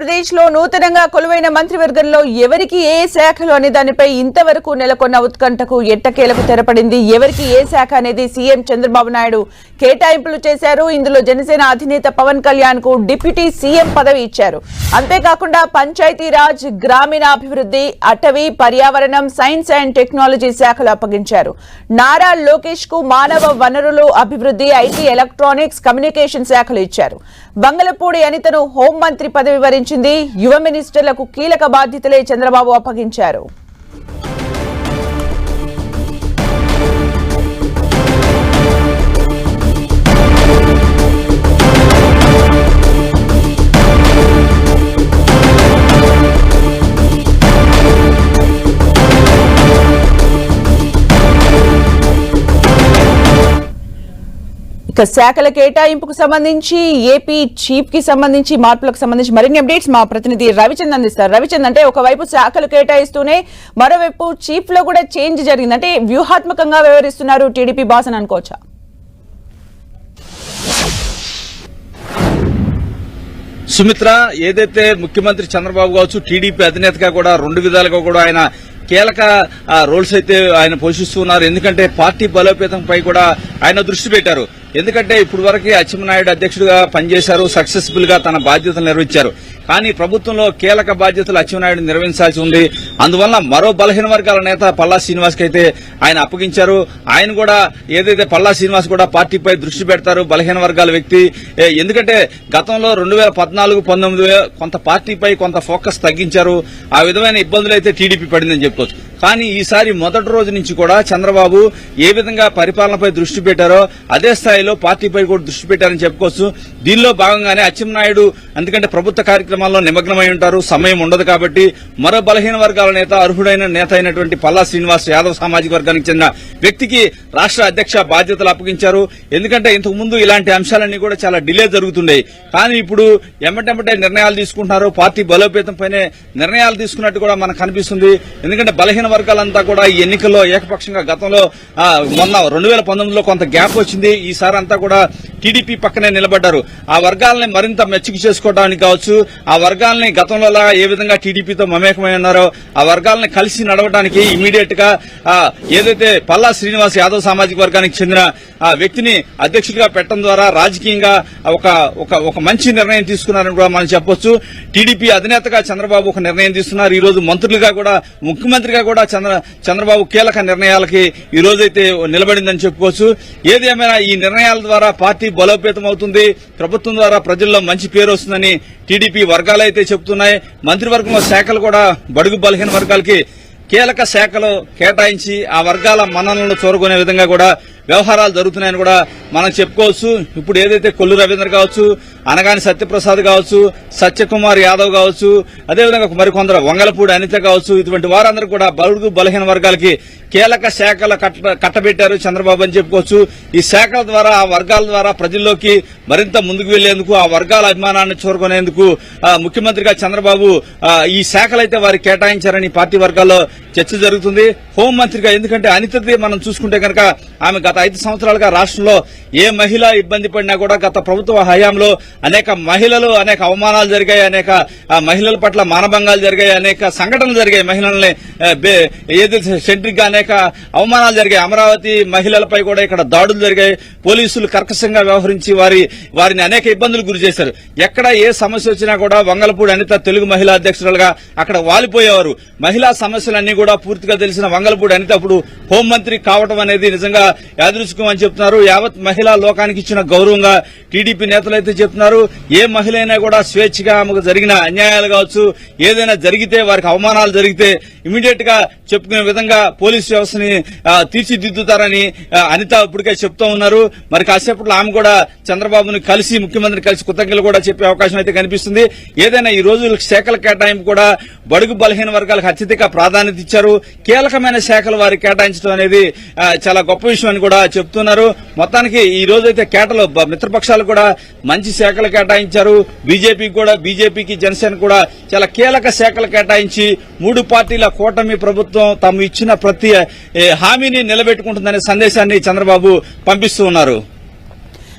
ఆంధ్రప్రదేశ్ లో నూతనంగా కొలువైన మంత్రివర్గంలో ఎవరికి ఏ శాఖలు అనే దానిపై ఇంతవరకు నెలకొన్న ఉత్కంఠకు ఎట్టకేలకు తెరపడింది. ఎవరికి ఏ శాఖ అనేది సీఎం చంద్రబాబు నాయుడు కేటాయింపులు చేశారు. ఇందులో జనసేన అధినేత పవన్ కళ్యాణ్ కు డిప్యూటీ సీఎం పదవి ఇచ్చారు. అంతేకాకుండా పంచాయతీరాజ్, గ్రామీణాభివృద్ధి, అటవీ, పర్యావరణం, సైన్స్ అండ్ టెక్నాలజీ శాఖలు అప్పగించారు. నారా లోకేష్ కు మానవ వనరులు అభివృద్ధి, ఐటీ, ఎలక్ట్రానిక్స్, కమ్యూనికేషన్ శాఖలు ఇచ్చారు. బంగళపూడి అనితను హోంమంత్రి పదవి వరించింది. యువ మినిస్టర్లకు కీలక బాధ్యతలే చంద్రబాబు అప్పగించారు. ఇక శాఖల కేటాయింపుకు సంబంధించి, ఏపీ చీఫ్ కి సంబంధించి, మార్పులకు సంబంధించి మరిన్ని అప్డేట్స్ మా ప్రతినిధి రవిచంద్ అందిస్తారు. రవిచంద్, అంటే ఒకవైపు శాఖలు కేటాయిస్తూనే మరోవైపు చీఫ్ లో కూడా చేంజ్ జరిగింది. అంటే వ్యూహాత్మకంగా వ్యవహరిస్తున్నారు టీడీపీ బాస్ అని అనుకోవచ్చా? సుమిత్ర, ఏదైతే ముఖ్యమంత్రి చంద్రబాబు కావచ్చు, టీడీపీ అధినేతగా కూడా రెండు విధాలుగా కూడా ఆయన కీలక రోల్స్ అయితే ఆయన పోషిస్తున్నారు. ఎందుకంటే పార్టీ బలోపేతంపై కూడా ఆయన దృష్టి పెట్టారు. ఎందుకంటే ఇప్పుడు వరకు అచ్చెన్నాయుడు అధ్యక్షుడిగా పనిచేశారు, సక్సెస్ఫుల్ గా తన బాధ్యతలు నిర్వహించారు. కానీ ప్రభుత్వంలో కీలక బాధ్యతలు అచ్చెన్నాయుడు నిర్వహించాల్సి ఉంది. అందువల్ల మరో బలహీన వర్గాల నేత పల్లా శ్రీనివాస్ కి అయితే ఆయన అప్పగించారు. ఆయన కూడా ఏదైతే పల్లా శ్రీనివాస్ కూడా పార్టీపై దృష్టి పెడతారు, బలహీన వర్గాల వ్యక్తి. ఎందుకంటే గతంలో 2014-19 కొంత పార్టీపై కొంత ఫోకస్ తగ్గించారు. ఆ విధమైన ఇబ్బందులు అయితే టీడీపీ పడిందని చెప్పుకోవచ్చు. కానీ ఈసారి మొదటి రోజు నుంచి కూడా చంద్రబాబు ఏ విధంగా పరిపాలనపై దృష్టి పెట్టారో అదే స్థాయిలో పార్టీపై కూడా దృష్టి పెట్టారని చెప్పుకోవచ్చు. దీనిలో భాగంగానే అచ్చెన్నాయుడు ఎందుకంటే ప్రభుత్వ కార్యక్రమాల్లో నిమగ్నమై ఉంటారు, సమయం ఉండదు కాబట్టి మరో బలహీన వర్గాల నేత, అర్హుడైన నేత అయినటువంటి పల్లా శ్రీనివాస్ యాదవ్ సామాజిక వర్గానికి చెందిన వ్యక్తికి రాష్ట్ర అధ్యక్ష బాధ్యతలు అప్పగించారు. ఎందుకంటే ఇంతకు ముందు ఇలాంటి అంశాలన్నీ కూడా చాలా డిలే జరుగుతుండేవి. కానీ ఇప్పుడు ఎమ్మటెమ్మటే నిర్ణయాలు తీసుకుంటున్నారు. పార్టీ బలోపేతంపైనే నిర్ణయాలు తీసుకున్నట్టు కూడా మనకు కనిపిస్తుంది. ఎందుకంటే బలహీన వర్గాలంతా కూడా ఈ ఎన్నికల్లో ఏకపక్షంగా గతంలో మొన్న 2019లో కొంత గ్యాప్ వచ్చింది. ఈసారి అంతా కూడా టీడీపీ పక్కనే నిలబడ్డారు. ఆ వర్గాలని మరింత మెచ్చుకు చేసుకోవడానికి కావచ్చు, ఆ వర్గాలని గతంలో ఏ విధంగా టీడీపీతో మమేకమై ఉన్నారో ఆ వర్గాలని కలిసి నడవడానికి ఇమీడియట్ గా ఏదైతే పల్లా శ్రీనివాస్ యాదవ్ సామాజిక వర్గానికి చెందిన ఆ వ్యక్తిని అధ్యక్షుడిగా పెట్టడం ద్వారా రాజకీయంగా ఒక మంచి నిర్ణయం తీసుకున్నారని కూడా మనం చెప్పొచ్చు. టీడీపీ అధినేతగా చంద్రబాబు ఒక నిర్ణయం తీసుకున్నారు. ఈ రోజు మంత్రులుగా కూడా, ముఖ్యమంత్రిగా కూడా చంద్రబాబు కీలక నిర్ణయాలకి ఈ రోజైతే నిలబడిందని చెప్పుకోవచ్చు. ఏదేమైనా ఈ నిర్ణయాల ద్వారా పార్టీ బలోపేతం అవుతుంది, ప్రభుత్వం ద్వారా ప్రజల్లో మంచి పేరు వస్తుందని టీడీపీ వర్గాలైతే చెబుతున్నాయి. మంత్రివర్గంలో శాఖలు కూడా బడుగు బలహీన వర్గాలకి కీలక శాఖలు కేటాయించి ఆ వర్గాల మన్ననలను చూరగొనే విధంగా కూడా వ్యవహారాలు జరుగుతున్నాయని కూడా మనం చెప్పుకోవచ్చు. ఇప్పుడు ఏదైతే కొల్లు రవీంద్ర కావచ్చు, అనగాని సత్యప్రసాద్ కావచ్చు, సత్యకుమార్ యాదవ్ కావచ్చు, అదేవిధంగా మరికొందరు వంగలపూడి అనిత కావచ్చు, ఇటువంటి వారందరూ కూడా బడుగు బలహీన వర్గాలకి కీలక శాఖలు కట్టబెట్టారు చంద్రబాబు అని చెప్పుకోవచ్చు. ఈ శాఖల ద్వారా, ఆ వర్గాల ద్వారా ప్రజల్లోకి మరింత ముందుకు వెళ్లేందుకు, ఆ వర్గాల అభిమానాన్ని చూరుకునేందుకు ముఖ్యమంత్రిగా చంద్రబాబు ఈ శాఖలైతే వారికి కేటాయించారని పార్టీ వర్గాల్లో చర్చ జరుగుతుంది. హోంమంత్రిగా, ఎందుకంటే అనితది మనం చూసుకుంటే కనుక ఆమె గత 5 సంవత్సరాలుగా రాష్ట్రంలో ఏ మహిళ ఇబ్బంది పడినా కూడా గత ప్రభుత్వ హయాంలో అనేక మహిళలు, అనేక అవమానాలు జరిగాయి, అనేక మహిళల పట్ల మానభంగాలు జరిగాయి, అనేక సంఘటనలు జరిగాయి. మహిళల్ని ఏదైతే సెంట్రిక్ గా అనేక అవమానాలు జరిగాయి. అమరావతి మహిళలపై కూడా ఇక్కడ దాడులు జరిగాయి. పోలీసులు కర్కశంగా వ్యవహరించి వారిని అనేక ఇబ్బందులు గురి చేశారు. ఎక్కడ ఏ సమస్య వచ్చినా కూడా వంగలపూడి అనిత తెలుగు మహిళా అధ్యక్షురాలుగా అక్కడ వాలిపోయేవారు. మహిళా సమస్యలన్నీ కూడా పూర్తిగా తెలిసిన వంగలపూడి అనిత అప్పుడు హోంమంత్రి కావడం అనేది నిజంగా యాదృచ్ఛికం అని చెప్తున్నారు. యావత్ మహిళా లోకానికి ఇచ్చిన గౌరవంగా టీడీపీ నేతలు అయితే చెప్తున్నారు. ఏ మహిళ అయినా కూడా స్వేచ్ఛగా ఆమెకు జరిగిన అన్యాయాలు కావచ్చు, ఏదైనా జరిగితే, వారికి అవమానాలు జరిగితే ఇమీడియట్ గా చెప్పుకునే విధంగా పోలీసు వ్యవస్థని తీర్చిదిద్దుతారని అనిత ఇప్పటికే చెప్తూ ఉన్నారు. మరి కాసేపట్లో ఆమె కూడా చంద్రబాబుని కలిసి, ముఖ్యమంత్రిని కలిసి కృతజ్ఞతలు కూడా చెప్పే అవకాశం అయితే కనిపిస్తుంది. ఏదైనా ఈ రోజు శాఖల కేటాయింపు కూడా బడుగు బలహీన వర్గాలకు అత్యధిక ప్రాధాన్యత ఇచ్చారు. కీలకమైన శాఖలు వారికి కేటాయించడం అనేది చాలా గొప్ప విషయం అని కూడా చెప్తున్నారు. మొత్తానికి ఈ రోజైతే కేటలో మిత్రపక్షాలు కూడా మంచి శాఖలు కేటాయించారు. బీజేపీకి జనసేన కూడా చాలా కీలక శాఖలు కేటాయించి 3 పార్టీల కూటమి ప్రభుత్వం తాము ఇచ్చిన ప్రతి హామీని నిలబెట్టుకుంటుందనే సందేశాన్ని చంద్రబాబు పంపిస్తూ ఉన్నారు.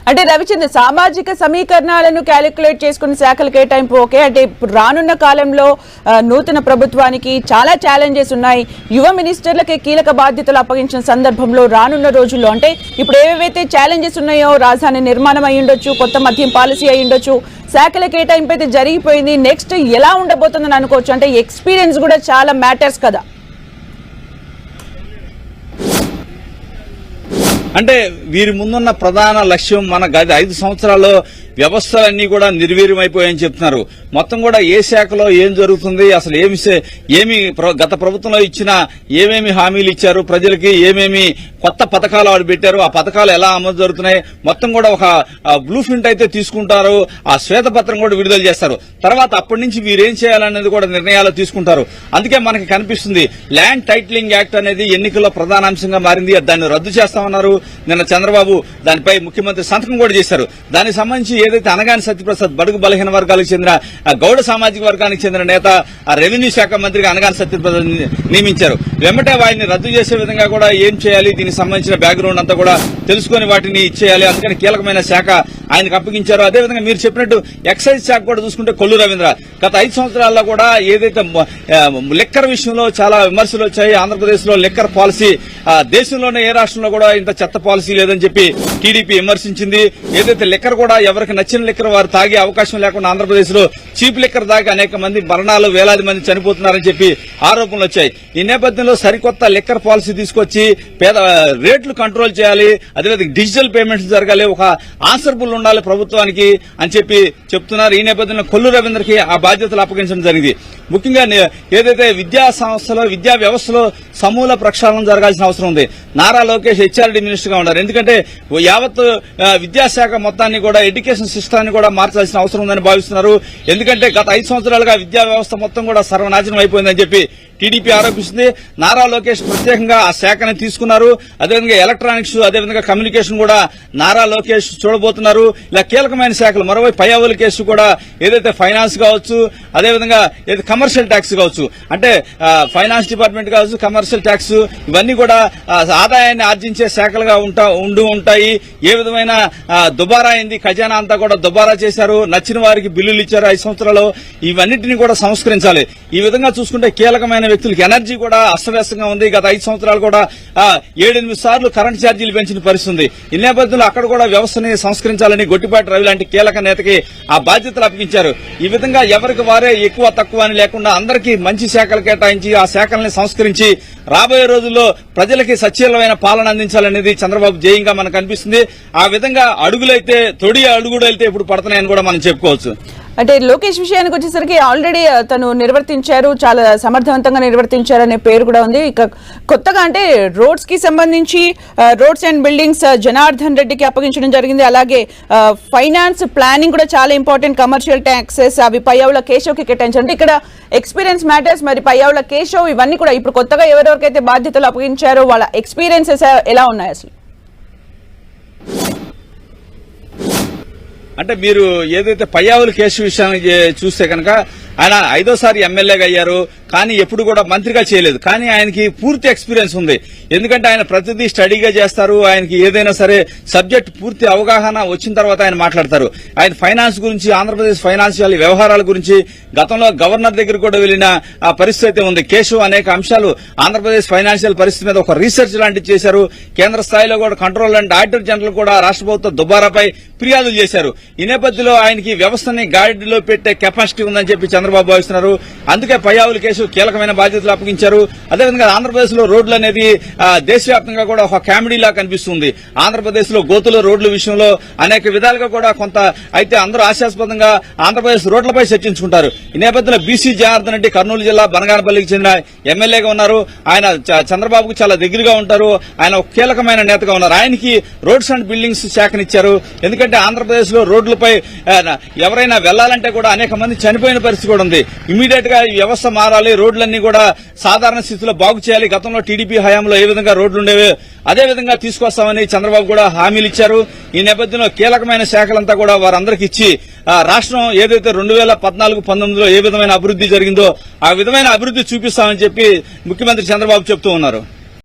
అంటే రవిచంద్ర, సామాజిక సమీకరణాలను క్యాలిక్యులేట్ చేసుకుని శాఖల కేటాయింపు ఓకే. అంటే ఇప్పుడు రానున్న కాలంలో నూతన ప్రభుత్వానికి చాలా ఛాలెంజెస్ ఉన్నాయి. యువ మినిస్టర్లకి కీలక బాధ్యతలు అప్పగించిన సందర్భంలో రానున్న రోజుల్లో అంటే ఇప్పుడు ఏవైతే ఛాలెంజెస్ ఉన్నాయో, రాజధాని నిర్మాణం అయి ఉండొచ్చు, కొత్త మద్యం పాలసీ అయి ఉండొచ్చు, శాఖల కేటాయింపు అయితే జరిగిపోయింది, నెక్స్ట్ ఎలా ఉండబోతుందని అనుకోవచ్చు. అంటే ఎక్స్పీరియన్స్ కూడా చాలా మ్యాటర్స్ కదా. అంటే వీరి ముందున్న ప్రధాన లక్ష్యం మన 5 సంవత్సరాల్లో వ్యవస్థలన్నీ కూడా నిర్వీర్యమైపోయాయని చెప్తున్నారు. మొత్తం కూడా ఏ శాఖలో ఏం జరుగుతుంది, అసలు ఏమి గత ప్రభుత్వంలో ఇచ్చిన ఏమేమి హామీలు ఇచ్చారు, ప్రజలకి ఏమేమి కొత్త పథకాలు ఆడు పెట్టారు, ఆ పథకాలు ఎలా అమలు జరుగుతున్నాయి, మొత్తం కూడా ఒక బ్లూ ప్రింట్ అయితే తీసుకుంటారు, ఆ శ్వేతపత్రం కూడా విడుదల చేస్తారు. తర్వాత అప్పటి నుంచి వీరేం చేయాలనేది కూడా నిర్ణయాలు తీసుకుంటారు. అందుకే మనకి కనిపిస్తుంది ల్యాండ్ టైటిలింగ్ యాక్ట్ అనేది ఎన్నికల్లో ప్రధాన అంశంగా మారింది. దాన్ని రద్దు చేస్తామన్నారు. నిన్న చంద్రబాబు దానిపై ముఖ్యమంత్రి సంతకం కూడా చేశారు. దానికి సంబంధించి ఏదైతే అనగాని సత్యప్రసాద్ బడుగు బలహీన వర్గాలకు చెందిన గౌడ సామాజిక వర్గానికి చెందిన నేత రెవెన్యూ శాఖ మంత్రిగా అనగాని సత్యప్రసాద్ నియమించారు. వెంబటే వారిని రద్దు చేసే విధంగా కూడా ఏం చేయాలి, దీనికి సంబంధించిన బ్యాక్గ్రౌండ్ అంతా కూడా తెలుసుకుని వాటిని ఇచ్చేయాలి. అందుకని కీలకమైన శాఖ ఆయనకు అప్పగించారు. అదేవిధంగా మీరు చెప్పినట్టు ఎక్సైజ్ శాఖ కూడా చూసుకుంటే కొల్లు రవీంద్ర గత 5 సంవత్సరాల్లో కూడా ఏదైతే లిక్కర్ విషయంలో చాలా విమర్శలు వచ్చాయి. ఆంధ్రప్రదేశ్ లో లిక్కర్ పాలసీ దేశంలోనే ఏ రాష్ట్రంలో కూడా ఇంత చెత్త పాలసీ లేదని చెప్పి టీడీపీ విమర్శించింది. ఏదైతే లిక్కర్ కూడా ఎవరికి నచ్చిన లిక్కర్ వారు తాగే అవకాశం లేకుండా ఆంధ్రప్రదేశ్ లో చీప్ లిక్కర్ దాకా అనేక మంది మరణాలు, వేలాది మంది చనిపోతున్నారని చెప్పి ఆరోపణలు వచ్చాయి. ఈ నేపథ్యంలో సరికొత్త లిక్కర్ పాలసీ తీసుకొచ్చి రేట్లు కంట్రోల్ చేయాలి, అదేవిధంగా డిజిటల్ పేమెంట్స్ జరగాలి, ఒక ఆన్సర్బుల్ ఉండాలి ప్రభుత్వానికి అని చెప్పి చెప్తున్నారు. ఈ నేపథ్యంలో కొల్లు రవీంద్రకి ఆ బాధ్యతలు అప్పగించడం జరిగింది. ముఖ్యంగా ఏదైతే విద్యా సంస్థలో, విద్యా వ్యవస్థలో సమూల ప్రక్షాళన జరగాల్సిన అవసరం ఉంది. నారా లోకేష్ హెచ్ఆర్డీ మినిస్టర్ గా ఉన్నారు. ఎందుకంటే యావత్ విద్యాశాఖ మొత్తాన్ని కూడా, ఎడ్యుకేషన్ సిస్టాన్ని కూడా మార్చాల్సిన అవసరం ఉందని భావిస్తున్నారు. ఎందుకంటే గత 5 సంవత్సరాలుగా విద్యా వ్యవస్థ మొత్తం కూడా సర్వనాశనం అయిపోయిందని చెప్పి టీడీపీ ఆరోపిస్తుంది. నారా లోకేష్ ప్రత్యేకంగా ఆ శాఖని తీసుకున్నారు. అదేవిధంగా ఎలక్ట్రానిక్స్, అదేవిధంగా కమ్యూనికేషన్ కూడా నారా లోకేష్ చూడబోతున్నారు. ఇలా కీలకమైన శాఖలు. మరోవైపు పయ్యావుల కేసు కూడా ఏదైతే ఫైనాన్స్ కావచ్చు, అదేవిధంగా కమర్షియల్ ట్యాక్స్ కావచ్చు, అంటే ఫైనాన్స్ డిపార్ట్మెంట్ కావచ్చు, కమర్షియల్ ట్యాక్స్, ఇవన్నీ కూడా ఆదాయాన్ని ఆర్జించే శాఖలుగా ఉంటాయి. ఏ విధమైన దుబారా అయింది, ఖజానా అంతా కూడా దుబారా చేశారు, నచ్చిన వారికి బిల్లులు ఇచ్చారు 5 సంవత్సరాలు. ఇవన్నింటినీ కూడా సంస్కరించాలి. ఈ విధంగా చూసుకుంటే కీలకమైన వ్యక్తులకు ఎనర్జీ కూడా అస్తవ్యస్తంగా ఉంది. గత 5 సంవత్సరాలు కూడా 7-8 సార్లు కరెంట్ ఛార్జీలు పెంచిన పరిస్థితుంది. ఈ నేపథ్యంలో అక్కడ కూడా వ్యవస్థని సంస్కరించాలని గొట్టిపాటి రవి లాంటి కీలక నేతకి ఆ బాధ్యతలు అప్పగించారు. ఈ విధంగా ఎవరికి వారే ఎక్కువ తక్కువ అని లేకుండా అందరికీ మంచి శాఖలు కేటాయించి ఆ శాఖల్ని సంస్కరించి రాబోయే రోజుల్లో ప్రజలకి సచీలమైన పాలన అందించాలనేది చంద్రబాబు జయంగా మనకు అనిపిస్తుంది. ఆ విధంగా అడుగులైతే తొడి అడుగుడైతే ఇప్పుడు పడుతున్నాయని కూడా మనం చెప్పుకోవచ్చు. అంటే లోకేష్ విషయానికి వచ్చేసరికి ఆల్రెడీ తను నిర్వర్తించారు, చాలా సమర్థవంతంగా నిర్వర్తించారు అనే పేరు కూడా ఉంది. ఇక కొత్తగా అంటే రోడ్స్ కి సంబంధించి రోడ్స్ అండ్ బిల్డింగ్స్ జనార్దన్ రెడ్డికి అప్పగించడం జరిగింది. అలాగే ఫైనాన్స్ ప్లానింగ్ కూడా చాలా ఇంపార్టెంట్, కమర్షియల్ ట్యాక్సెస్ అవి పయ్యావుల కేశవ్కి కేటాయించారు. అంటే ఇక్కడ ఎక్స్పీరియన్స్ మ్యాటర్స్. మరి పయ్యావుల కేశవ్ ఇవన్నీ కూడా ఇప్పుడు కొత్తగా ఎవరెవరికైతే బాధ్యతలు అప్పగించారో వాళ్ళ ఎక్స్పీరియన్సెస్ ఎలా ఉన్నాయి అసలు? అంటే మీరు ఏదైతే పయ్యావుల కేసు విషయాన్ని చూస్తే కనుక ఆయన 5వ ఎమ్మెల్యేగా అయ్యారు, కానీ ఎప్పుడు కూడా మంత్రిగా చేయలేదు. కానీ ఆయనకి పూర్తి ఎక్స్పీరియన్స్ ఉంది. ఎందుకంటే ఆయన ప్రతిదీ స్టడీగా చేస్తారు. ఆయనకి ఏదైనా సరే సబ్జెక్ట్ పూర్తి అవగాహన వచ్చిన తర్వాత ఆయన మాట్లాడతారు. ఆయన ఫైనాన్స్ గురించి, ఆంధ్రప్రదేశ్ ఫైనాన్షియల్ వ్యవహారాల గురించి గతంలో గవర్నర్ దగ్గర కూడా వెళ్లిన పరిస్థితి ఉంది. కేశవ్ అనేక అంశాలు ఆంధ్రప్రదేశ్ ఫైనాన్షియల్ పరిస్థితి మీద ఒక రీసెర్చ్ లాంటివి చేశారు. కేంద్ర స్థాయిలో కూడా కంట్రోల్ అండ్ ఆడిటర్ జనరల్ కూడా రాష్ట్ర ప్రభుత్వ దుబారాపై ఫిర్యాదులు చేశారు. ఈ నేపథ్యంలో ఆయనకి వ్యవస్థని గాడిలో పెట్టే కెపాసిటీ ఉందని చెప్పి చంద్రబాబు భావిస్తున్నారు. అందుకే పయ్యావుల కేసు కీలకమైన బాధ్యతలు అప్పగించారు. అదేవిధంగా ఆంధ్రప్రదేశ్ లో రోడ్లు అనేది దేశవ్యాప్తంగా కూడా ఒక కామెడీలా కనిపిస్తుంది. ఆంధ్రప్రదేశ్ లో గోతుల రోడ్ల విషయంలో అనేక విధాలుగా కూడా కొంత అయితే అందరూ ఆశాస్పదంగా ఆంధ్రప్రదేశ్ రోడ్లపై చర్చించుకుంటారు. ఈ నేపథ్యంలో బీసీ జనార్దన్ రెడ్డి కర్నూలు జిల్లా బనగానపల్లికి చెందిన ఎమ్మెల్యేగా ఉన్నారు. ఆయన చంద్రబాబుకు చాలా దగ్గరగా ఉంటారు. ఆయన ఒక కీలకమైన నేతగా ఉన్నారు. ఆయనకి రోడ్స్ అండ్ బిల్డింగ్స్ శాఖనిచ్చారు. ఎందుకంటే ఆంధ్రప్రదేశ్ లో రోడ్లపై ఎవరైనా వెళ్లాలంటే కూడా అనేక మంది చనిపోయిన పరిస్థితి కూడా ఉంది. ఇమీడియట్ గా ఈ వ్యవస్థ మారాలి, రోడ్లన్నీ కూడా సాధారణ స్థితిలో బాగు చేయాలి. గతంలో టీడీపీ హయాంలో ఏ విధంగా రోడ్లు ఉండేవో అదే విధంగా తీసుకొస్తామని చంద్రబాబు కూడా హామీలు ఇచ్చారు. ఈ నేపథ్యంలో కీలకమైన శాఖలంతా కూడా వారందరికీ ఇచ్చి రాష్ట్రం ఏదైతే 2014-19లో ఏ విధమైన అభివృద్ధి జరిగిందో ఆ విధమైన అభివృద్ధి చూపిస్తామని చెప్పి ముఖ్యమంత్రి చంద్రబాబు చెప్తూ ఉన్నారు.